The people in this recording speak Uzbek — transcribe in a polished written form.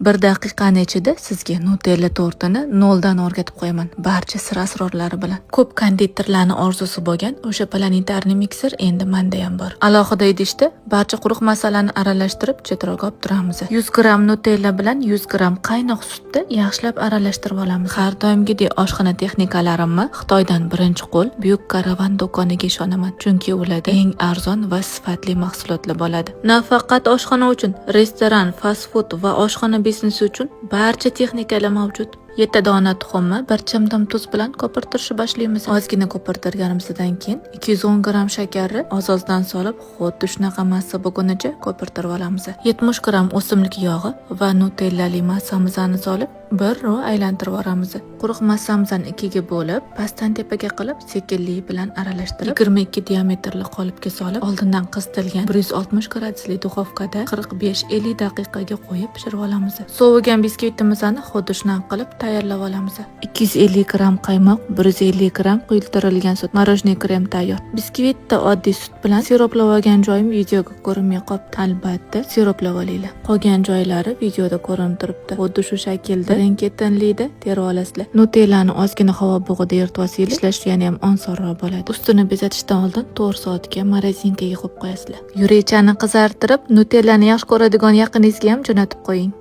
1 daqiqani ichida sizga Nutella tortini noldan o'rgatib qo'yaman, barcha sir asrorlari bilan. Ko'p konditorlarning orzusi bo'lgan o'sha planetarniy mikser endi menda ham bor. Alohida idishda barcha quruq masalani aralashtirib chetroqga olib turamiz. 100 gram Nutella bilan 100 gram qaynoq sutni yaxshilab aralashtirib olamiz. Har doimgidek oshxona texnikalarimni Xitoydan birinchi qo'l Buyuk Karavan do'koniga ishonaman, chunki ularda eng arzon va sifatli mahsulotlar bo'ladi. Nafaqat oshxona uchun, restoran, fast food va oshxona biznesi uchun barcha texnikalar mavjud. 7 dona tuxumni 1 chimdim tuz bilan ko'pirtirishni boshlaymiz. Ozgina ko'pirtirganimizdan keyin 210 gram shakarni oz-ozdan solib, xuddi shunaqa massa bo'lgunicha ko'pirtirib olamiz. 70 gram o'simlik yog'i va nutellali massamizni solib, bir ro aylantirib olamiz. Quruq massamizni ikkiga bo'lib, pastdan tepaga qilib, sekinlik bilan aralashtirib, 22 diametrli qolipga solib, oldindan qizitilgan 160 gradusli duxovkada 45-50 daqiqaga qo'yib pishirib olamiz. Sovigan biskvitimizni xuddi shunaqa qilib tayyorlab olamiz. 250 gram qaymoq, 150 gram quyultirilgan sut, morojniy krem tayyor. Biskvitni oddiy sut bilan siroplab olgan joyim videoga ko'rinmay qolibdi. Albatta, siroplab olinglar. Qolgan joylari videoda ko'rinib turibdi. Xuddi shu shaklda ketinlikda terib olasizlar. Nutellani ozgina havo bug'ida eritib olsangiz, ishlash yana ham osonroq bo'ladi. Ustini bezatishdan oldin 4 soatga morozinkaga qo'yib qo'yasizlar. Yurechani qizartirib, Nutellani yaxshi ko'radigan yaqiningizga ham jo'natib qo'ying.